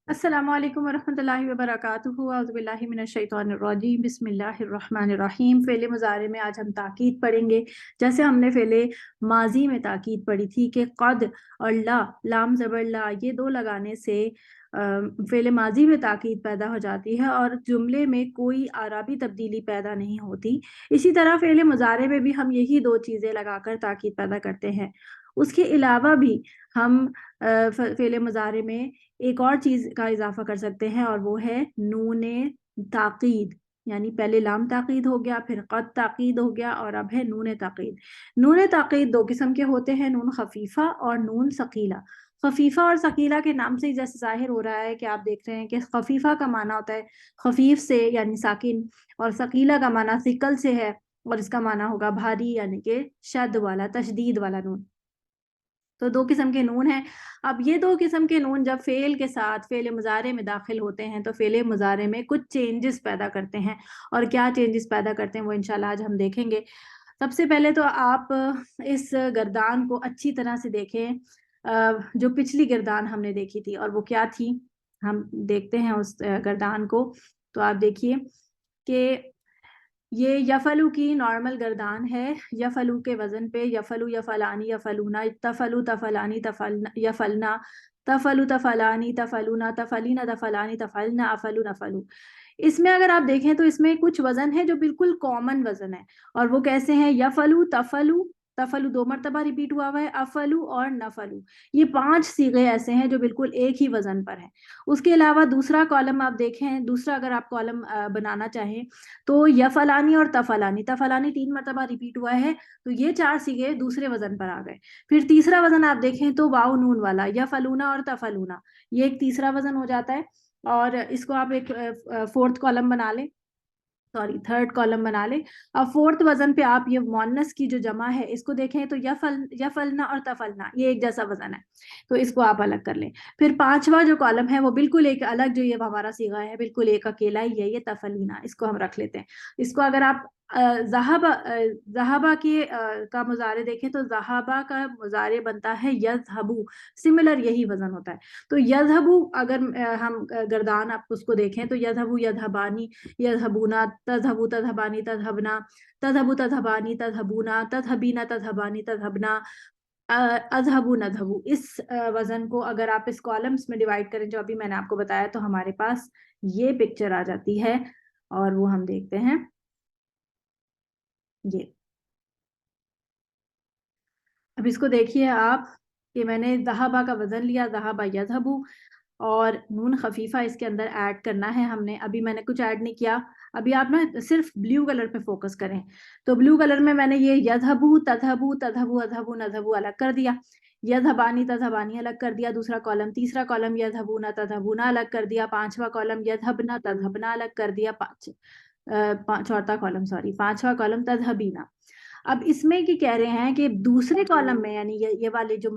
السلام علیکم ورحمۃ اللہ وبرکاتہ، اعوذ باللہ من الشیطان الرجیم، بسم اللہ الرحمن الرحیم۔ فعل مضارع میں آج ہم تاکید پڑھیں گے، جیسے ہم نے فعل ماضی میں تاکید پڑھی تھی کہ قد اور لا، لام زبر لا، یہ دو لگانے سے فعل ماضی میں تاکید پیدا ہو جاتی ہے اور جملے میں کوئی اعرابی تبدیلی پیدا نہیں ہوتی۔ اسی طرح فعل مضارع میں بھی ہم یہی دو چیزیں لگا کر تاکید پیدا کرتے ہیں۔ اس کے علاوہ بھی ہم فعل مضارع میں ایک اور چیز کا اضافہ کر سکتے ہیں، اور وہ ہے نون تاکید، یعنی پہلے لام تاکید ہو گیا، پھر قد تاکید ہو گیا، اور اب ہے نون تاکید۔ نون تاکید دو قسم کے ہوتے ہیں، نون خفیفہ اور نون ثقیلہ۔ خفیفہ اور ثقیلہ کے نام سے جیسے ظاہر ہو رہا ہے کہ آپ دیکھ رہے ہیں کہ خفیفہ کا معنی ہوتا ہے خفیف سے یعنی ساکن، اور ثقیلہ کا معنی ثقل سے ہے، اور اس کا معنی ہوگا بھاری یعنی کہ شد والا، تشدید والا نون۔ تو دو قسم کے نون ہیں۔ اب یہ دو قسم کے نون جب فعل کے ساتھ فعل مضارع میں داخل ہوتے ہیں تو فعل مضارع میں کچھ چینجز پیدا کرتے ہیں، اور کیا چینجز پیدا کرتے ہیں وہ انشاءاللہ آج ہم دیکھیں گے۔ سب سے پہلے تو آپ اس گردان کو اچھی طرح سے دیکھیں، جو پچھلی گردان ہم نے دیکھی تھی، اور وہ کیا تھی، ہم دیکھتے ہیں اس گردان کو۔ تو آپ دیکھیے کہ یہ یفلو کی نارمل گردان ہے، یفلو کے وزن پہ، یفلو یفلانی یفلونا، تفلو تفلانی یفلنا، تفلو تفلانی تفلونا، تفلینا تفلانی تفلنا، افلو نفلو۔ اس میں اگر آپ دیکھیں تو اس میں کچھ وزن ہے جو بالکل کامن وزن ہے، اور وہ کیسے ہیں، یفلو، تفلو، تفلو دو مرتبہ ریپیٹ ہوا ہے، افلو اور نفلو، یہ 5 صیغے ایسے ہیں جو بالکل ایک ہی وزن پر ہیں۔ اس کے علاوہ دوسرا کالم آپ دیکھیں، دوسرا اگر آپ کالم بنانا چاہیں تو یفلانی اور تفلانی، تفلانی 3 مرتبہ ریپیٹ ہوا ہے، تو یہ 4 صیغے دوسرے وزن پر آ گئے۔ پھر تیسرا وزن آپ دیکھیں تو واو نون والا، یفلونا اور تفلونا، یہ ایک تیسرا وزن ہو جاتا ہے، اور اس کو آپ ایک 4تھ کالم بنا لیں، سوری 3rd کالم بنا لیں۔ اب 4تھ وزن پہ آپ یہ مؤنث کی جو جمع ہے اس کو دیکھیں تو یفلنا اور تفلنا، یہ ایک جیسا وزن ہے، تو اس کو آپ الگ کر لیں۔ پھر 5واں جو کالم ہے وہ بالکل ایک الگ، جو یہ ہمارا صیغہ ہے بالکل ایک اکیلا ہی ہے، یہ تفلینا، اس کو ہم رکھ لیتے ہیں۔ اس کو اگر آپ ذہبہ کی کا مضارع دیکھیں تو ذہبہ کا مضارع بنتا ہے یذہبو، سملر یہی وزن ہوتا ہے۔ تو یذہبو اگر ہم گردان آپ اس کو دیکھیں تو یذہبو یذہبانی یذہبونا، تذہبو تذہبانی تذہبنا، تذہبو تذہبانی تذہبونا، تذہبینا تذہبانی تذہبنا، اذہبو نذہبو۔ اس وزن کو اگر آپ اس کالمز میں ڈیوائیڈ کریں جو ابھی میں نے آپ کو بتایا تو ہمارے پاس یہ پکچر آ جاتی ہے، اور وہ ہم دیکھتے ہیں یہ۔ اب اس کو دیکھیے آپ کہ میں نے ذہبہ کا وزن لیا، ذہبہ یذہبو، اور نون خفیفہ اس کے اندر ایڈ کرنا ہے ہم نے۔ ابھی میں نے کچھ ایڈ نہیں کیا، ابھی آپ نا صرف بلیو کلر پہ فوکس کریں۔ تو بلیو کلر میں نے یہ یذہبو تذہبو تذہبو اذہبو نذہبو الگ کر دیا، یذہبانی تذہبانی الگ کر دیا، دوسرا کالم، تیسرا کالم یذہبونا تذہبونا الگ کر دیا، 5واں کالم یذہبنا تذہبنا الگ کر دیا، چوتھا کالم، سوری 5واں کالم تذہبینا۔ اب اس میں کی کہہ رہے ہیں کہ دوسرے کالم میں، یعنی یہ والے جو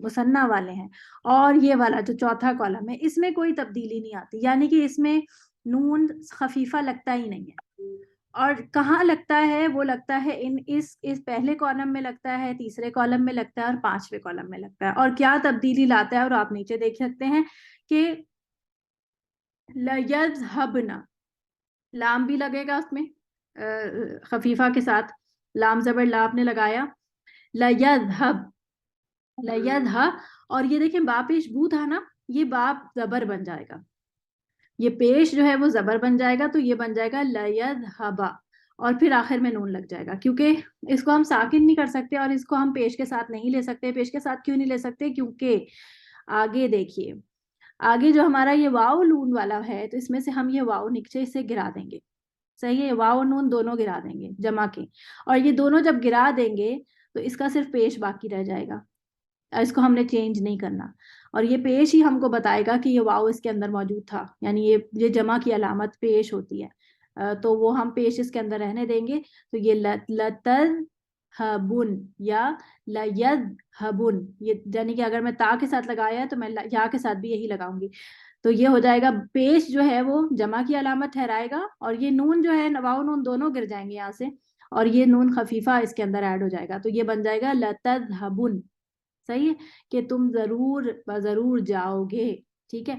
مثنیٰ والے ہیں اور یہ والا جو چوتھا کالم ہے، اس میں کوئی تبدیلی نہیں آتی، یعنی کہ اس میں نون خفیفہ لگتا ہی نہیں ہے۔ اور کہاں لگتا ہے، وہ لگتا ہے اس پہلے کالم میں لگتا ہے، تیسرے کالم میں لگتا ہے، اور 5ویں کالم میں لگتا ہے۔ اور کیا تبدیلی لاتا ہے، اور آپ نیچے دیکھ سکتے ہیں کہ لَيَذْهَبْنَ، لام بھی لگے گا اس میں خفیفہ کے ساتھ، لام زبر لا آپ نے لگایا، لَيَذْهَبْ، لَيَذْهَبْ، اور یہ دیکھیں با پیش بو تھا نا، یہ باپ زبر بن جائے گا، یہ پیش جو ہے وہ زبر بن جائے گا، تو یہ بن جائے گا لَيَذْهَبَ، اور پھر آخر میں نون لگ جائے گا، کیونکہ اس کو ہم ساکن نہیں کر سکتے اور اس کو ہم پیش کے ساتھ نہیں لے سکتے۔ پیش کے ساتھ کیوں نہیں لے سکتے، کیونکہ آگے دیکھیے، آگے جو ہمارا یہ واو نون والا ہے تو اس میں سے ہم یہ واو نیچے سے گرا دیں گے، صحیح ہے، واو نون دونوں گرا دیں گے جمع کے، اور یہ دونوں جب گرا دیں گے تو اس کا صرف پیش باقی رہ جائے گا، اس کو ہم نے چینج نہیں کرنا، اور یہ پیش ہی ہم کو بتائے گا کہ یہ واو اس کے اندر موجود تھا، یعنی یہ جمع کی علامت پیش ہوتی ہے، تو وہ ہم پیش اس کے اندر رہنے دیں گے۔ تو یہ لتذہبن یا لیذہبن، یہ یعنی کہ اگر میں تا کے ساتھ لگایا ہے تو میں یا کے ساتھ بھی یہی لگاؤں گی، تو یہ ہو جائے گا پیش جو ہے وہ جمع کی علامت ٹھہرائے گا، اور یہ نون جو ہے واو نون دونوں گر جائیں گے یہاں سے، اور یہ نون خفیفہ اس کے اندر ایڈ ہو جائے گا، تو یہ بن جائے گا لتذہبن، صحیح ہے، کہ تم ضرور جاؤ گے، ٹھیک ہے۔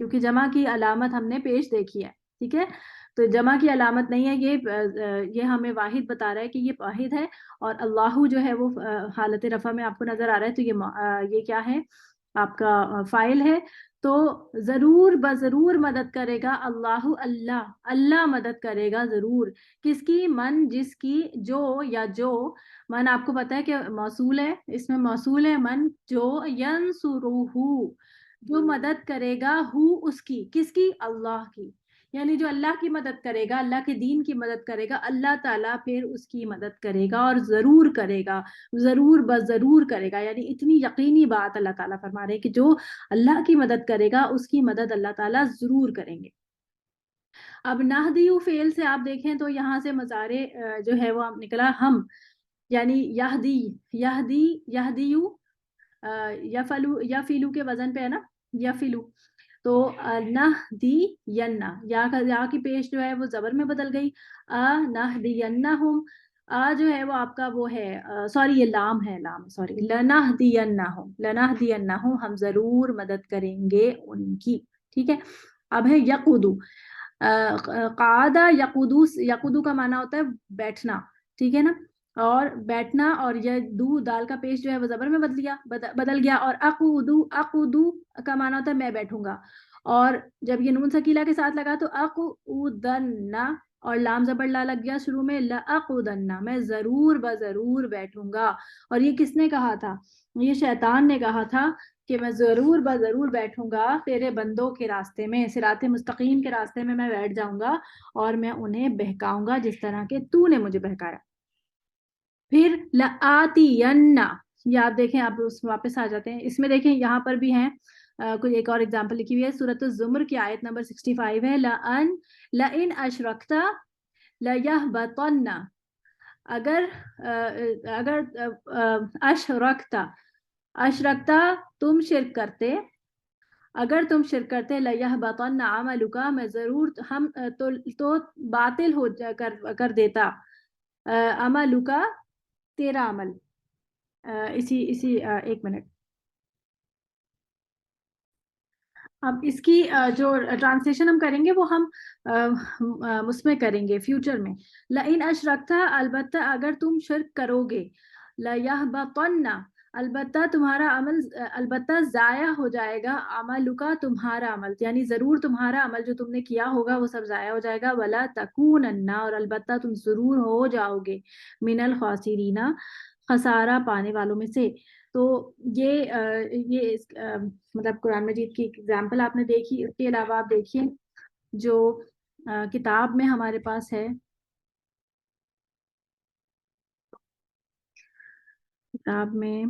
کیونکہ جمع کی علامت ہم نے پیش دیکھی ہے. ٹھیک ہے, تو جمع کی علامت نہیں ہے, یہ ہمیں واحد بتا رہا ہے کہ یہ واحد ہے, اور اللہ جو ہے وہ حالت رفع میں آپ کو نظر آ رہا ہے, تو یہ کیا ہے, آپ کا فاعل ہے. تو ضرور بضرور مدد کرے گا اللہ, اللہ مدد کرے گا ضرور. کس کی؟ من, جس کی, جو یا جو. من آپ کو پتا ہے کہ موصول ہے, اس میں موصول ہے من, جو, ینصرہ, جو مدد کرے گا, ہو, اس کی, کس کی؟ اللہ کی. یعنی جو اللہ کی مدد کرے گا, اللہ کے دین کی مدد کرے گا, اللہ تعالیٰ پھر اس کی مدد کرے گا, اور ضرور کرے گا, ضرور بضرور کرے گا. یعنی اتنی یقینی بات اللہ تعالیٰ فرما رہے ہیں کہ جو اللہ کی مدد کرے گا اس کی مدد اللہ تعالیٰ ضرور کریں گے. اب نہدیو فعل سے آپ دیکھیں تو یہاں سے مضارع جو ہے وہ نکلا ہم, یعنی یہدی, یہدیو, یفلو, یفلو کے وزن پہ ہے نا, یفلو. تو نہدینہ, یا کی پیش جو ہے وہ زبر میں بدل گئی, نہدینہم. جو ہے وہ آپ کا وہ ہے, سوری یہ لام ہے, لام سوری, لنہدینہم, لنہدینہم, ہم ضرور مدد کریں گے ان کی. ٹھیک ہے. اب ہے یقودو, قعدہ یقودو, یقودو کا معنی ہوتا ہے بیٹھنا. ٹھیک ہے نا, اور بیٹھنا, اور یہ دو, دال کا پیش جو ہے وہ زبر میں بدل گیا, اور اقودو, اقودو کا معنی ہوتا ہے میں بیٹھوں گا, اور جب یہ نون سکیلہ کے ساتھ لگا تو اقعدن, اور لام زبر لا لگ گیا شروع میں, لاقعدن, میں ضرور بضرور بیٹھوں گا. اور یہ کس نے کہا تھا؟ یہ شیطان نے کہا تھا کہ میں ضرور بضرور بیٹھوں گا تیرے بندوں کے راستے میں, صراط مستقیم کے راستے میں میں بیٹھ جاؤں گا, اور میں انہیں بہکاؤں گا جس طرح کہ تو نے مجھے بہکایا. پھر لآتین, یہ آپ دیکھیں, آپ واپس آ جاتے ہیں, اس میں دیکھیں یہاں پر بھی ہیں کوئی ایک اور اگزامپل لکھی ہوئی ہے, سورۃ الزمر کی آیت نمبر 65 ہے, لئن اشرکت لیحبطن, اگر اشرکتا تم شرک کرتے, اگر تم شرک کرتے, لیحبطن عملک, میں ضرور ہم تو باطل ہو کر دیتا, عملک, تیرا عمل. اسی ایک منٹ, اب اس کی جو ٹرانسلیشن ہم کریں گے وہ ہم اس میں کریں گے فیوچر میں. لئن اشرکتا, البتہ اگر تم شرک کرو گے, لیحبطن, البتہ تمہارا عمل, البتہ ضائع ہو جائے گا, عملکا, تمہارا عمل, یعنی ضرور تمہارا عمل جو تم نے کیا ہوگا وہ سب ضائع ہو جائے گا, ولا تکونن, اور البتہ تم ضرور ہو جاؤ گے, من الخاسرین, خسارہ پانے والوں میں سے. تو یہ مطلب قرآن مجید کی اگزامپل آپ نے دیکھی. اس کے علاوہ آپ دیکھیے جو کتاب میں ہمارے پاس ہے, کتاب میں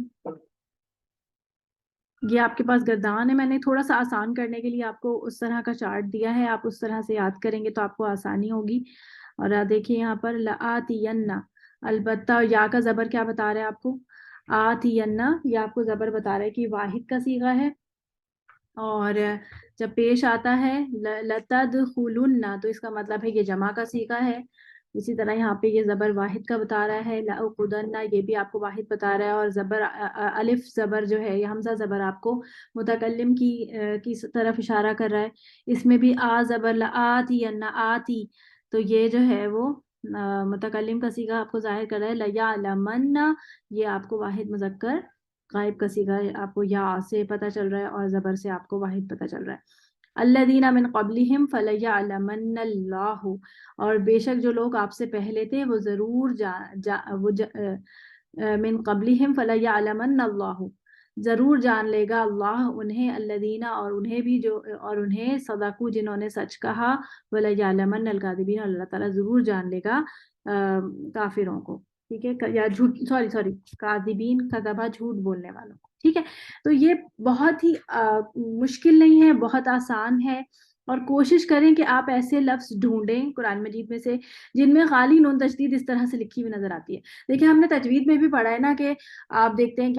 یہ آپ کے پاس گردان ہے, میں نے تھوڑا سا آسان کرنے کے لیے آپ کو اس طرح کا چارٹ دیا ہے, آپ اس طرح سے یاد کریں گے تو آپ کو آسانی ہوگی. اور دیکھیے یہاں پر لآتین, البتہ, یا کا زبر کیا بتا رہا ہے آپ کو؟ آتین, یہ آپ کو زبر بتا رہا ہے کہ واحد کا صیغہ ہے, اور جب پیش آتا ہے لتدخلن, تو اس کا مطلب ہے یہ جمع کا صیغہ ہے. اسی طرح یہاں پہ یہ زبر واحد کا بتا رہا ہے, لاقعدن, یہ بھی آپ کو واحد بتا رہا ہے, اور زبر الف زبر جو ہے, یہ حمزہ زبر آپ کو متکلم کی طرف اشارہ کر رہا ہے. اس میں بھی زبر لآتین, آتی, تو یہ جو ہے وہ متکلم کا صیغہ آپ کو ظاہر کر رہا ہے. لیعلمن, یہ آپ کو واحد مذکر غائب کا صیغہ آپ کو یا سے پتہ چل رہا ہے, اور زبر سے آپ کو واحد پتہ چل رہا ہے. الذین من قبلہم فلیعلمن اللہ, اور بے شک جو لوگ آپ سے پہلے تھے وہ ضرور من قبلہم فلیعلمن اللہ, ضرور جان لے گا اللہ انہیں, الذین, اور انہیں بھی جو, اور انہیں صدقوا, جنہوں نے سچ کہا, ولیعلمن الکاذبین, اللہ تعالیٰ ضرور جان لے گا کافروں کو. ٹھیک ہے, یا جھوٹ, سوری کاذبین, کذبہ, جھوٹ بولنے والوں کو. ٹھیک ہے, تو یہ بہت ہی مشکل نہیں ہے, بہت آسان ہے, اور کوشش کریں کہ آپ ایسے لفظ ڈھونڈیں قرآن مجید میں سے جن میں خالی نون تشدید اس طرح سے لکھی ہوئی نظر آتی ہے. دیکھیں ہم نے تجوید میں بھی پڑھا ہے نا کہ آپ دیکھتے ہیں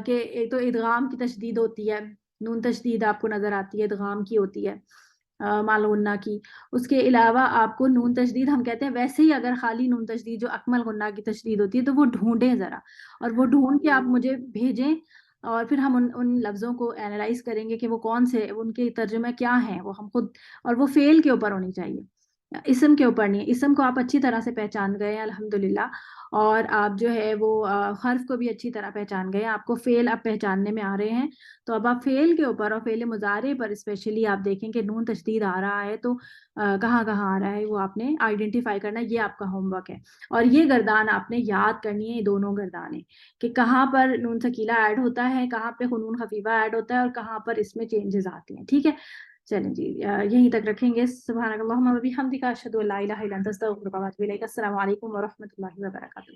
کہ ایک تو ادغام کی تشدید ہوتی ہے, نون تشدید آپ کو نظر آتی ہے, ادغام کی ہوتی ہے, مالغنہ کی. اس کے علاوہ آپ کو نون تشدید ہم کہتے ہیں, ویسے ہی اگر خالی نون تشدید جو اکمل غنہ کی تشدید ہوتی ہے تو وہ ڈھونڈیں ذرا, اور وہ ڈھونڈ کے آپ مجھے بھیجیں, اور پھر ہم ان لفظوں کو اینالائز کریں گے کہ وہ کون سے، ان کے ترجمہ کیا ہیں، وہ ہم خود، اور وہ فعل کے اوپر ہونی چاہیے، اسم کے اوپر نہیں. اسم کو آپ اچھی طرح سے پہچان گئے ہیں الحمدللہ، اور آپ جو ہے وہ حرف کو بھی اچھی طرح پہچان گئے ہیں، آپ کو فعل اب پہچاننے میں آ رہے ہیں. تو اب آپ فعل کے اوپر اور فعل مضارع پر اسپیشلی آپ دیکھیں کہ نون تشدید آ رہا ہے تو کہاں کہاں آ رہا ہے، وہ آپ نے آئیڈینٹیفائی کرنا، یہ آپ کا ہوم ورک ہے. اور یہ گردان آپ نے یاد کرنی ہے، یہ دونوں گردانیں، کہ کہاں پر نون ثقیلہ ایڈ ہوتا ہے، کہاں پہ نون خفیفہ ایڈ ہوتا ہے، اور کہاں پر اس میں چینجز آتی ہیں. ٹھیک ہے، چلیں جی یہیں تک رکھیں گے. سبحانک اللہم و بحمدک، اشہد ان لا الہ الا انت، استغفرک و اتوب الیک. السلام علیکم ورحمۃ اللہ وبرکاتہ.